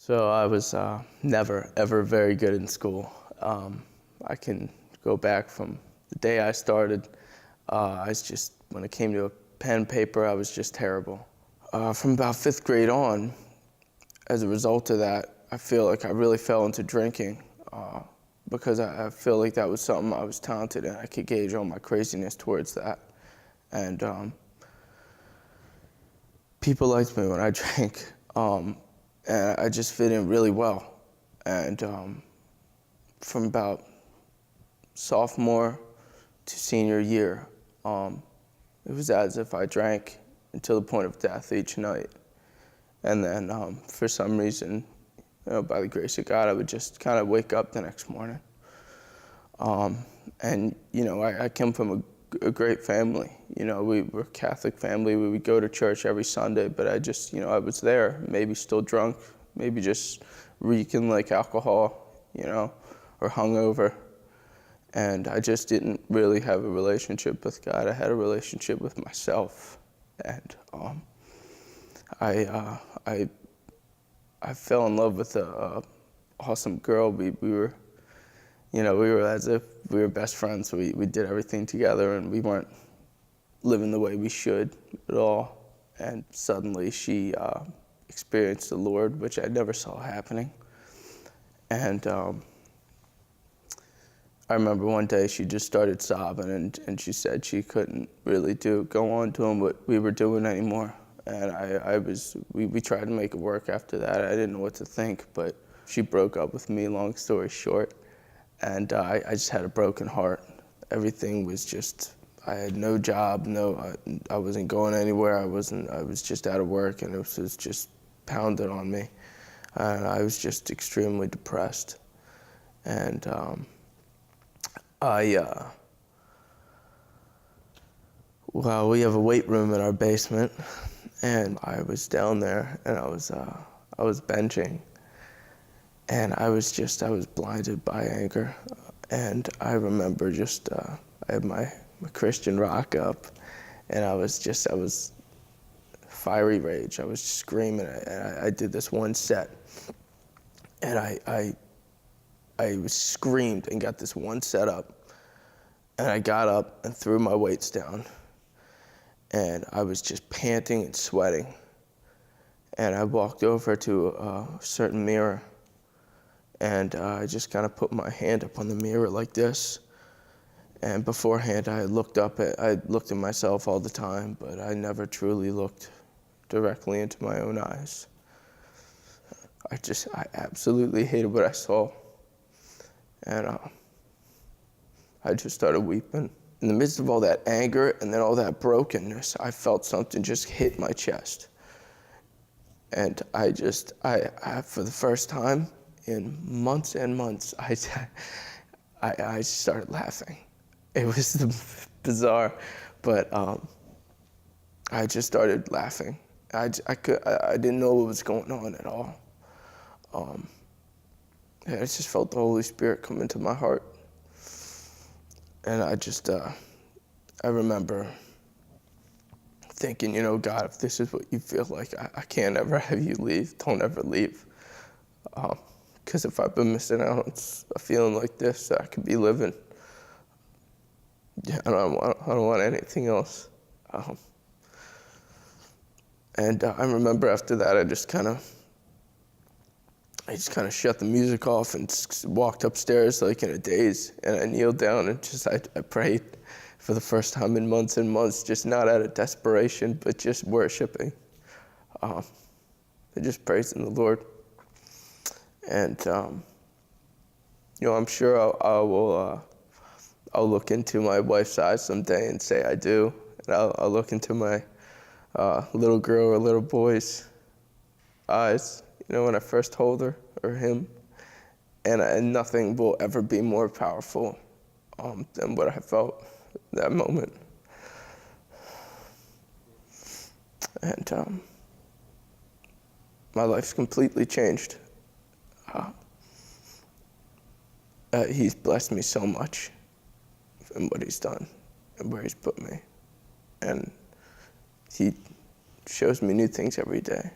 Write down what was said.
So I was never, ever very good in school. I can go back from the day I started. When it came to a pen and paper, I was just terrible. From about 5th grade on, as a result of that, I feel like I really fell into drinking because I feel like that was something I was talented in. I could gauge all my craziness towards that. And people liked me when I drank. And I just fit in really well. And from about sophomore to senior year, it was as if I drank until the point of death each night. And then for some reason, by the grace of God, I would just kind of wake up the next morning. And I come from a great family. We were a Catholic family. We would go to church every Sunday, but I was there, maybe still drunk, maybe just reeking like alcohol, or hungover. And I just didn't really have a relationship with God. I had a relationship with myself. And I fell in love with a awesome girl. We were as if we were best friends. We did everything together, and we weren't living the way we should at all. And suddenly she experienced the Lord, which I never saw happening. And I remember one day she just started sobbing, and she said she couldn't really go on doing what we were doing anymore. And we tried to make it work after that. I didn't know what to think, but she broke up with me, long story short. And I just had a broken heart. Everything was just, I had no job, I wasn't going anywhere, I was just out of work, and it was just pounded on me. And I was just extremely depressed. And we have a weight room in our basement, and I was down there, and I was benching. And I was blinded by anger. And I remember I had my Christian rock up, and I was fiery rage. I was screaming, and I did this one set. And I screamed and got this one set up. And I got up and threw my weights down. And I was just panting and sweating. And I walked over to a certain mirror, and I just kind of put my hand up on the mirror like this. And beforehand, I looked at myself all the time, but I never truly looked directly into my own eyes. I absolutely hated what I saw. And I just started weeping. In the midst of all that anger and then all that brokenness, I felt something just hit my chest. And I for the first time in months and months, I started laughing. It was bizarre, but I just started laughing. I didn't know what was going on at all. I just felt the Holy Spirit come into my heart. And I remember thinking, God, if this is what you feel like, I can't ever have you leave. Don't ever leave. Because if I've been missing out on a feeling like this, I could be living. Yeah, I don't want anything else. And I remember after that, I just kind of shut the music off and walked upstairs like in a daze. And I kneeled down and I prayed for the first time in months and months, just not out of desperation, but just worshiping. And just praising the Lord. And, I'm sure I'll look into my wife's eyes someday and say I do. And I'll look into my little girl or little boy's eyes, when I first told her or him. And nothing will ever be more powerful than what I felt in that moment. And my life's completely changed. He's blessed me so much in what he's done and where he's put me. And he shows me new things every day.